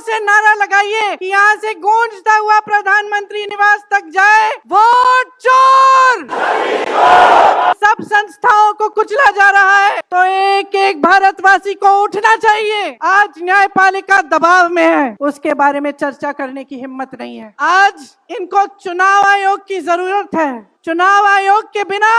से नारा लगाइए कि यहाँ से गूंजता हुआ प्रधानमंत्री निवास तक जाए, वोट चोर। सब संस्थाओं को कुचला जा रहा है, तो एक एक भारतवासी को उठना चाहिए। आज न्यायपालिका दबाव में है, उसके बारे में चर्चा करने की हिम्मत नहीं है। आज इनको चुनाव आयोग की जरूरत है। चुनाव आयोग के बिना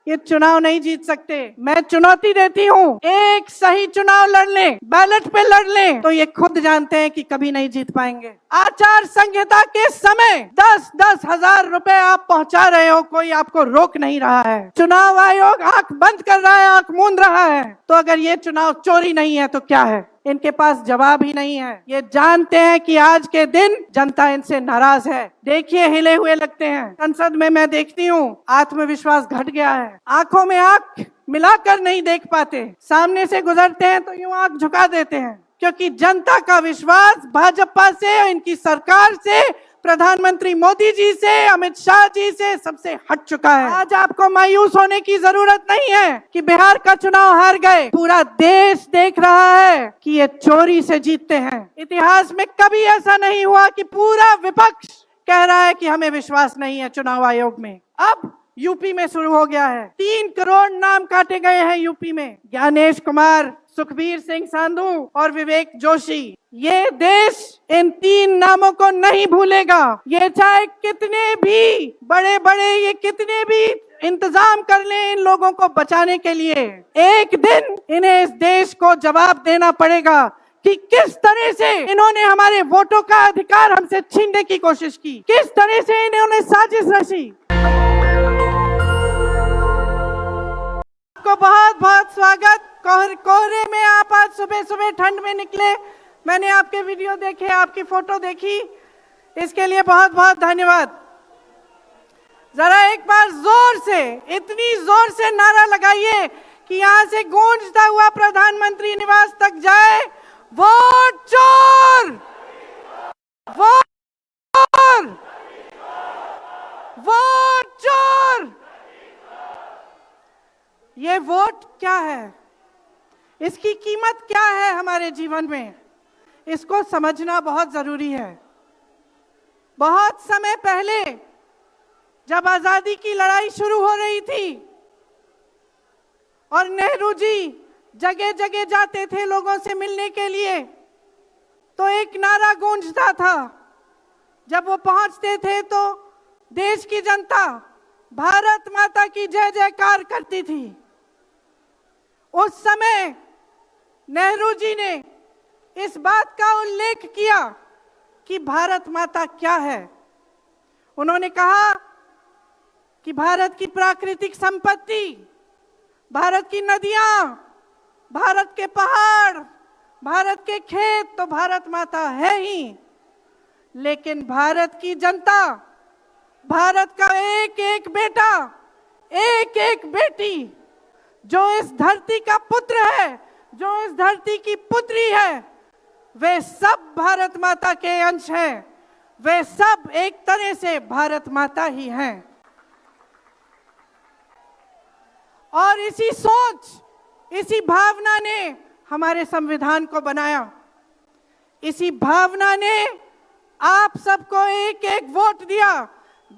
ये चुनाव नहीं जीत सकते। मैं चुनौती देती हूँ, एक सही चुनाव लड़ लें, बैलेट पे लड़ लें, तो ये खुद जानते हैं कि कभी नहीं जीत पाएंगे। आचार संहिता के समय 10-10 हजार रुपए आप पहुंचा रहे हो, कोई आपको रोक नहीं रहा है। चुनाव आयोग आंख बंद कर रहा है, आंख मूंद रहा है। तो अगर ये चुनाव चोरी नहीं है तो क्या है? इनके पास जवाब ही नहीं है। ये जानते हैं कि आज के दिन जनता इनसे नाराज है। देखिए, हिले हुए लगते हैं। संसद में मैं देखती हूँ, आत्मविश्वास घट गया है। आंखों में आंख मिलाकर नहीं देख पाते, सामने से गुजरते हैं तो यूं आंख झुका देते हैं, क्योंकि जनता का विश्वास भाजपा से, इनकी सरकार से, प्रधानमंत्री मोदी जी से, अमित शाह जी से सबसे हट चुका है। आज आपको मायूस होने की जरूरत नहीं है कि बिहार का चुनाव हार गए। पूरा देश देख रहा है कि ये चोरी से जीतते हैं। इतिहास में कभी ऐसा नहीं हुआ कि पूरा विपक्ष कह रहा है कि हमें विश्वास नहीं है चुनाव आयोग में। अब यूपी में शुरू हो गया है। 3 करोड़ नाम काटे गए हैं यूपी में। ज्ञानेश कुमार, सुखबीर सिंह साधु और विवेक जोशी। ये देश इन 3 नामों को नहीं भूलेगा। ये चाहे कितने भी बड़े ये कितने भी इंतजाम कर ले इन लोगों को बचाने के लिए, एक दिन इन्हें इस देश को जवाब देना पड़ेगा कि किस तरह से इन्होंने हमारे वोटों का अधिकार हमसे छीनने की कोशिश की, किस तरह से इन्होंने साजिश रची। आपको बहुत बहुत स्वागत। कोहरे में आप आज सुबह सुबह ठंड में निकले, मैंने आपके वीडियो देखे, आपकी फोटो देखी, इसके लिए बहुत बहुत धन्यवाद। जरा एक बार जोर से, इतनी जोर से नारा लगाइए कि यहाँ से गूंजता हुआ प्रधानमंत्री निवास तक जाए, वोट चोर, वोट चोर, वोट चोर। ये वोट क्या है, इसकी कीमत क्या है हमारे जीवन में, इसको समझना बहुत जरूरी है। बहुत समय पहले जब आजादी की लड़ाई शुरू हो रही थी और नेहरू जी जगह जगह जाते थे लोगों से मिलने के लिए, तो एक नारा गूंजता था। जब वो पहुंचते थे तो देश की जनता भारत माता की जय जयकार करती थी। उस समय नेहरू जी ने इस बात का उल्लेख किया कि भारत माता क्या है। उन्होंने कहा कि भारत की प्राकृतिक संपत्ति, भारत की नदियां, भारत के पहाड़, भारत के खेत तो भारत माता है ही, लेकिन भारत की जनता, भारत का एक एक बेटा, एक एक बेटी, जो इस धरती का पुत्र है, जो इस धरती की पुत्री है, वे सब भारत माता के अंश हैं। वे सब एक तरह से भारत माता ही हैं। और इसी सोच, इसी भावना ने हमारे संविधान को बनाया। इसी भावना ने आप सबको एक एक वोट दिया,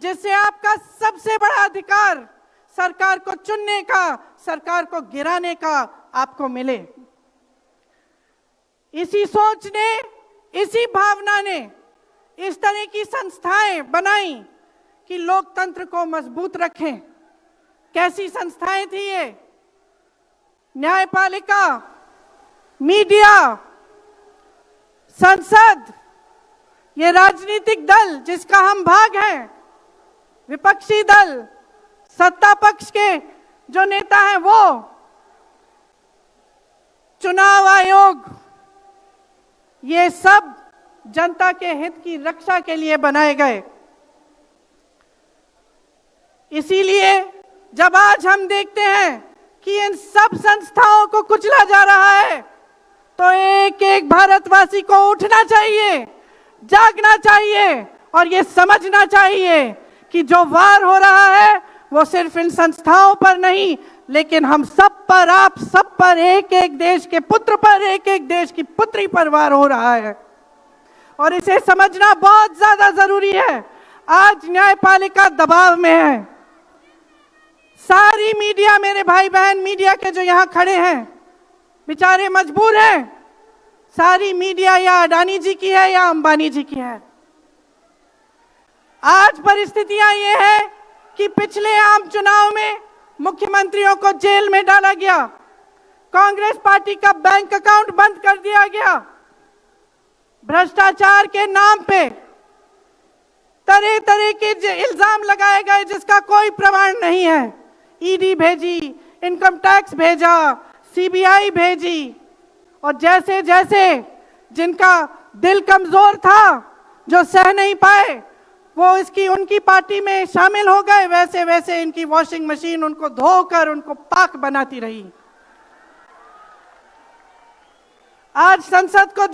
जिससे आपका सबसे बड़ा अधिकार सरकार को चुनने का, सरकार को गिराने का आपको मिले। इसी सोच ने, इसी भावना ने इस तरह की संस्थाएं बनाई कि लोकतंत्र को मजबूत रखें। कैसी संस्थाएं थी ये? न्यायपालिका, मीडिया, संसद, ये राजनीतिक दल जिसका हम भाग हैं, विपक्षी दल, सत्ता पक्ष के जो नेता हैं वो, चुनाव आयोग, ये सब जनता के हित की रक्षा के लिए बनाए गए। इसीलिए जब आज हम देखते हैं कि इन सब संस्थाओं को कुचला जा रहा है, तो एक एक भारतवासी को उठना चाहिए, जागना चाहिए और ये समझना चाहिए कि जो वार हो रहा है वो सिर्फ इन संस्थाओं पर नहीं, लेकिन हम सब पर, आप सब पर, एक एक देश के पुत्र पर, एक एक देश की पुत्री पर वार हो रहा है। और इसे समझना बहुत ज्यादा जरूरी है। आज न्यायपालिका दबाव में है। सारी मीडिया, मेरे भाई बहन मीडिया के जो यहां खड़े हैं, बेचारे मजबूर हैं। सारी मीडिया या अडानी जी की है या अंबानी जी की है। आज परिस्थितियां ये है कि पिछले आम चुनाव में मुख्यमंत्रियों को जेल में डाला गया, कांग्रेस पार्टी का बैंक अकाउंट बंद कर दिया गया, भ्रष्टाचार के नाम पे तरह तरह के इल्जाम लगाए गए जिसका कोई प्रमाण नहीं है। ईडी भेजी, इनकम टैक्स भेजा, सीबीआई भेजी, और जैसे जैसे जिनका दिल कमजोर था, जो सह नहीं पाए, वो उनकी पार्टी में शामिल हो गए, वैसे वैसे इनकी वॉशिंग मशीन उनको धोकर उनको पाक बनाती रही। आज संसद को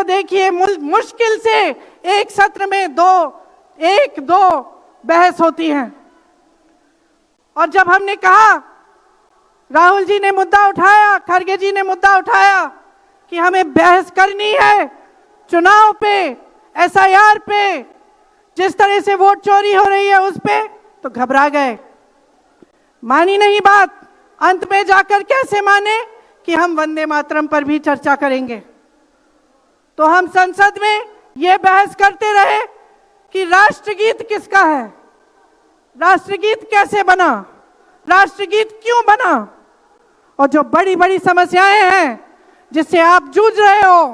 देखिए, मुश्किल से एक सत्र में एक दो बहस होती है। और जब हमने कहा, राहुल जी ने मुद्दा उठाया, खड़गे जी ने मुद्दा उठाया कि हमें बहस करनी है चुनाव पे, एसआईआर पे, जिस तरह से वोट चोरी हो रही है उस पे, तो घबरा गए, मानी नहीं बात। अंत में जाकर कैसे माने कि हम वंदे मातरम पर भी चर्चा करेंगे। तो हम संसद में यह बहस करते रहे कि राष्ट्रगीत किसका है, राष्ट्रगीत कैसे बना, राष्ट्रगीत क्यों बना, और जो बड़ी बड़ी समस्याएं हैं जिससे आप जूझ रहे हो,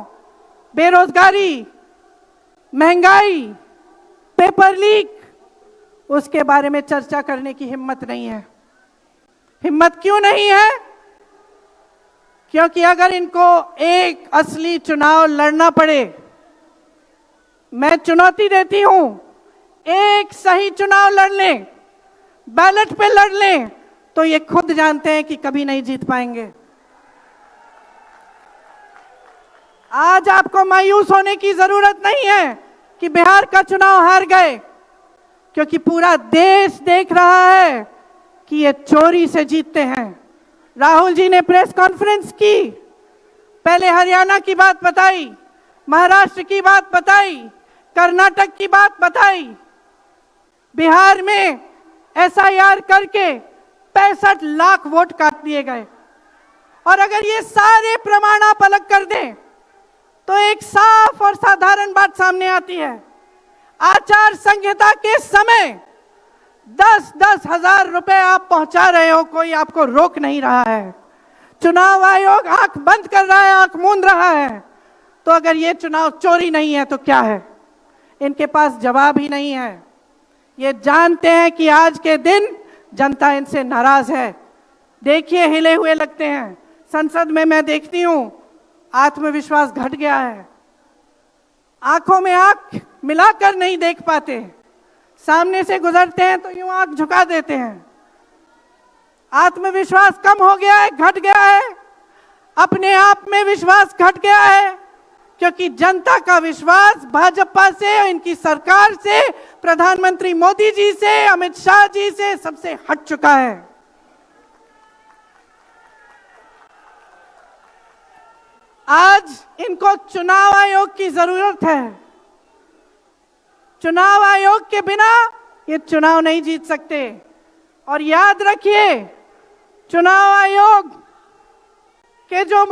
बेरोजगारी, महंगाई, पेपर लीक, उसके बारे में चर्चा करने की हिम्मत नहीं है। हिम्मत क्यों नहीं है? क्योंकि अगर इनको एक असली चुनाव लड़ना पड़े, मैं चुनौती देती हूं, एक सही चुनाव लड़ लें, बैलेट पे लड़ लें, तो ये खुद जानते हैं कि कभी नहीं जीत पाएंगे। आज आपको मायूस होने की जरूरत नहीं है कि बिहार का चुनाव हार गए, क्योंकि पूरा देश देख रहा है कि ये चोरी से जीतते हैं। राहुल जी ने प्रेस कॉन्फ्रेंस की, पहले हरियाणा की बात बताई, महाराष्ट्र की बात बताई, कर्नाटक की बात बताई, बिहार में एसआईआर करके 65 लाख वोट काट दिए गए। और अगर ये सारे प्रमाण आप अलग कर दें तो एक साफ और साधारण बात सामने आती है। आचार संहिता के समय 10-10 हजार रुपए आप पहुंचा रहे हो, कोई आपको रोक नहीं रहा है। चुनाव आयोग आंख बंद कर रहा है, आंख मूंद रहा है। तो अगर ये चुनाव चोरी नहीं है तो क्या है? इनके पास जवाब ही नहीं है। ये जानते हैं कि आज के दिन जनता इनसे नाराज है। देखिए, हिले हुए लगते हैं। संसद में मैं देखती हूं, आत्मविश्वास घट गया है। आंखों में आंख मिलाकर नहीं देख पाते, सामने से गुजरते हैं तो यूं आंख झुका देते हैं। आत्मविश्वास कम हो गया है, घट गया है। अपने आप में विश्वास घट गया है, क्योंकि जनता का विश्वास भाजपा से, इनकी सरकार से, प्रधानमंत्री मोदी जी से, अमित शाह जी से सबसे हट चुका है। आज इनको चुनाव आयोग की जरूरत है। चुनाव आयोग के बिना ये चुनाव नहीं जीत सकते। और याद रखिए, चुनाव आयोग के जो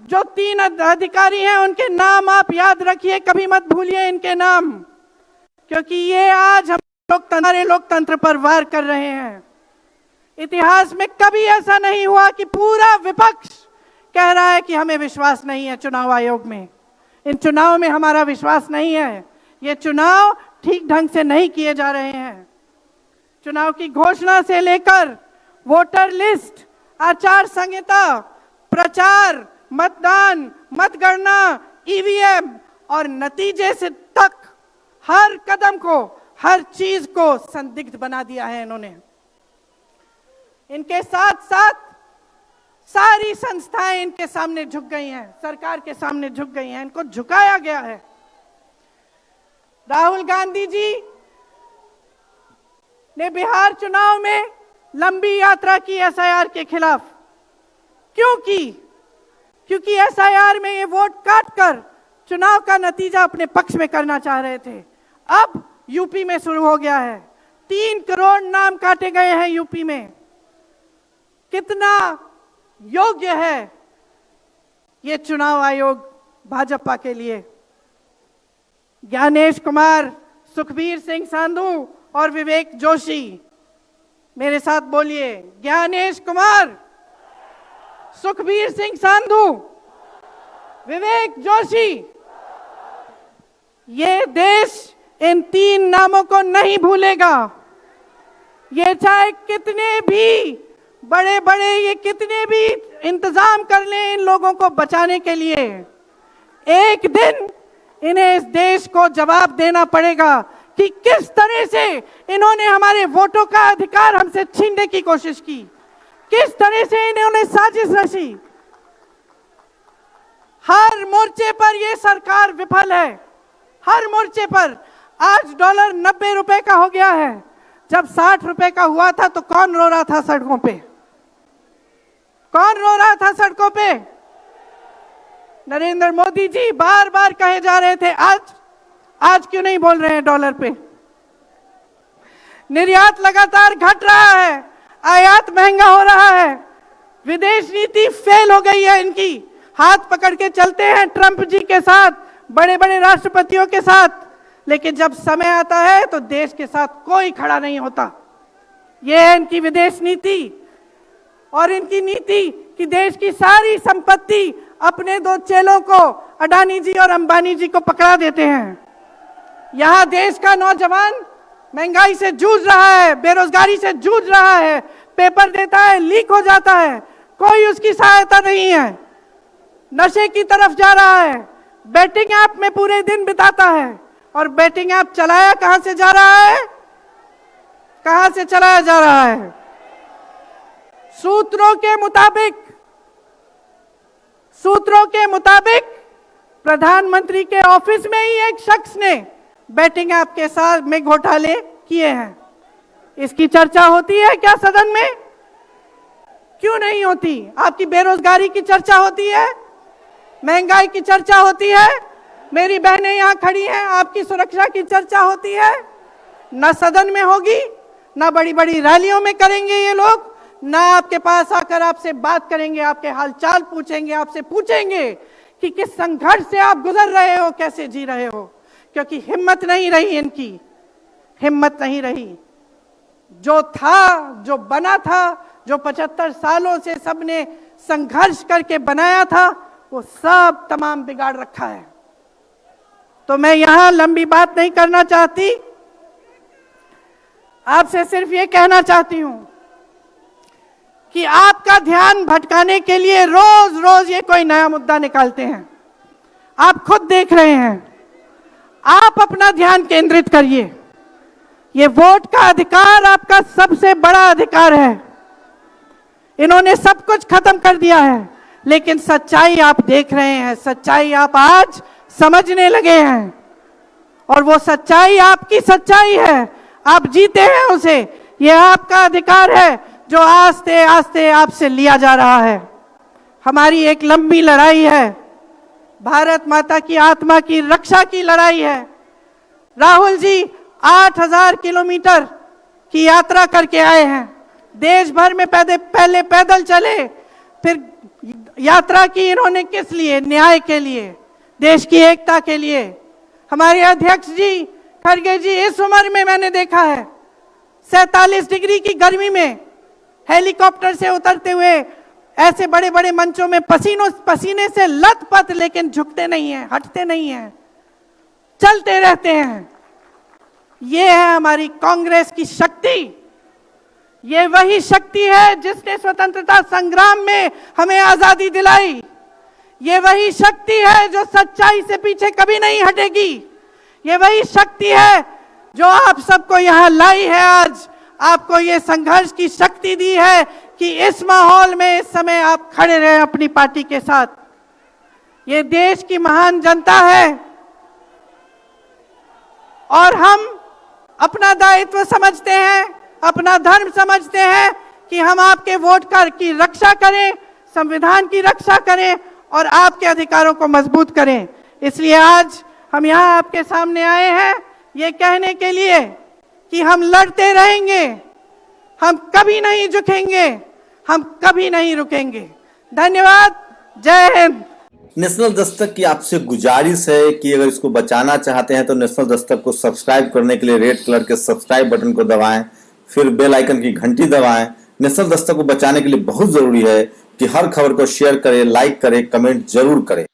जो 3 अधिकारी हैं, उनके नाम आप याद रखिए, कभी मत भूलिए इनके नाम, क्योंकि ये आज हम लोकतंत्र पर वार कर रहे हैं। इतिहास में कभी ऐसा नहीं हुआ कि पूरा विपक्ष कह रहा है कि हमें विश्वास नहीं है चुनाव आयोग में, इन चुनाव में हमारा विश्वास नहीं है, ये चुनाव ठीक ढंग से नहीं किए जा रहे हैं। चुनाव की घोषणा से लेकर वोटर लिस्ट, आचार संहिता, प्रचार, मतदान, मतगणना, ईवीएम और नतीजे से तक हर कदम को, हर चीज को संदिग्ध बना दिया है इन्होंने। इनके साथ साथ सारी संस्थाएं इनके सामने झुक गई हैं, सरकार के सामने झुक गई हैं, इनको झुकाया गया है। राहुल गांधी जी ने बिहार चुनाव में लंबी यात्रा की एसआईआर के खिलाफ। क्यों की? क्योंकि एसआईआर में ये वोट काट कर चुनाव का नतीजा अपने पक्ष में करना चाह रहे थे। अब यूपी में शुरू हो गया है। 3 करोड़ नाम काटे गए हैं यूपी में। कितना योग्य है ये चुनाव आयोग भाजपा के लिए? ज्ञानेश कुमार, सुखबीर सिंह सांधू और विवेक जोशी, मेरे साथ बोलिए। ज्ञानेश कुमार, सुखबीर सिंह सांधू, विवेक जोशी। ये देश इन 3 नामों को नहीं भूलेगा। ये चाहे कितने भी बड़े बड़े ये कितने भी इंतजाम कर लें इन लोगों को बचाने के लिए, एक दिन इन्हें इस देश को जवाब देना पड़ेगा कि किस तरह से इन्होंने हमारे वोटों का अधिकार हमसे छीनने की कोशिश की, किस तरह से इन्होंने साजिश रची। हर मोर्चे पर यह सरकार विफल है, हर मोर्चे पर। आज डॉलर 90 रुपए का हो गया है। जब 60 रुपए का हुआ था तो कौन रो रहा था सड़कों पे? कौन रो रहा था सड़कों पे? नरेंद्र मोदी जी बार बार कहे जा रहे थे। आज क्यों नहीं बोल रहे हैं डॉलर पे? निर्यात लगातार घट रहा है, आयात महंगा हो रहा है, विदेश नीति फेल हो गई है इनकी। हाथ पकड़ के चलते हैं ट्रंप जी के साथ, बड़े बड़े राष्ट्रपतियों के साथ, लेकिन जब समय आता है तो देश के साथ कोई खड़ा नहीं होता। यह है इनकी विदेश नीति। और इनकी नीति कि देश की सारी संपत्ति अपने 2 चेलों को, अडानी जी और अंबानी जी को पकड़ा देते हैं। यहां देश का नौजवान महंगाई से जूझ रहा है, बेरोजगारी से जूझ रहा है, पेपर देता है, लीक हो जाता है, कोई उसकी सहायता नहीं है, नशे की तरफ जा रहा है, बैटिंग ऐप में पूरे दिन बिताता है। और बैटिंग ऐप चलाया कहां से जा रहा है? कहां से चलाया जा रहा है? सूत्रों के मुताबिक प्रधानमंत्री के ऑफिस में ही एक शख्स ने बैटिंग ऐप के साथ में घोटाले किए हैं। इसकी चर्चा होती है क्या सदन में? क्यों नहीं होती? आपकी बेरोजगारी की चर्चा होती है, महंगाई की चर्चा होती है, मेरी बहनें यहां खड़ी हैं, आपकी सुरक्षा की चर्चा होती है। न सदन में होगी, न बड़ी बड़ी रैलियों में करेंगे ये लोग, ना आपके पास आकर आपसे बात करेंगे, आपके हालचाल पूछेंगे, आपसे पूछेंगे कि किस संघर्ष से आप गुजर रहे हो, कैसे जी रहे हो। क्योंकि हिम्मत नहीं रही इनकी, हिम्मत नहीं रही। जो था, जो बना था, जो 75 सालों से सबने संघर्ष करके बनाया था, वो सब तमाम बिगाड़ रखा है। तो मैं यहां लंबी बात नहीं करना चाहती, आपसे सिर्फ ये कहना चाहती हूं कि आपका ध्यान भटकाने के लिए रोज रोज ये कोई नया मुद्दा निकालते हैं। आप खुद देख रहे हैं, आप अपना ध्यान केंद्रित करिए। ये वोट का अधिकार आपका सबसे बड़ा अधिकार है। इन्होंने सब कुछ खत्म कर दिया है, लेकिन सच्चाई आप देख रहे हैं, सच्चाई आप आज समझने लगे हैं। और वो सच्चाई आपकी सच्चाई है, आप जीते हैं उसे। ये आपका अधिकार है जो आस्ते आस्ते आपसे लिया जा रहा है। हमारी एक लंबी लड़ाई है, भारत माता की आत्मा की रक्षा की लड़ाई है। राहुल जी 8000 किलोमीटर की यात्रा करके आए हैं। देश भर में पहले पैदल चले, फिर यात्रा की इन्होंने किस लिए? न्याय के लिए, देश की एकता के लिए। हमारे अध्यक्ष जी खड़गे जी, इस उम्र में मैंने देखा है 47 डिग्री की गर्मी में हेलीकॉप्टर से उतरते हुए ऐसे बड़े बड़े मंचों में पसीने से लथपथ, लेकिन झुकते नहीं हैं, हटते नहीं हैं, चलते रहते हैं। ये है हमारी कांग्रेस की शक्ति। ये वही शक्ति है जिसने स्वतंत्रता संग्राम में हमें आजादी दिलाई। ये वही शक्ति है जो सच्चाई से पीछे कभी नहीं हटेगी। ये वही शक्ति है जो आप सबको यहां लाई है, आज आपको ये संघर्ष की शक्ति दी है कि इस माहौल में इस समय आप खड़े रहे अपनी पार्टी के साथ। ये देश की महान जनता है और हम अपना दायित्व समझते हैं, अपना धर्म समझते हैं कि हम आपके वोट की रक्षा करें, संविधान की रक्षा करें और आपके अधिकारों को मजबूत करें। इसलिए आज हम यहाँ आपके सामने आए हैं ये कहने के लिए कि हम लड़ते रहेंगे, हम कभी नहीं झुकेंगे, हम कभी नहीं रुकेंगे। धन्यवाद। जय हिंद। नेशनल दस्तक की आपसे गुजारिश है कि अगर इसको बचाना चाहते हैं तो नेशनल दस्तक को सब्सक्राइब करने के लिए रेड कलर के सब्सक्राइब बटन को दबाएं, फिर बेल आइकन की घंटी दबाएं। नेशनल दस्तक को बचाने के लिए बहुत जरूरी है कि हर खबर को शेयर करें, लाइक करें, कमेंट जरूर करें।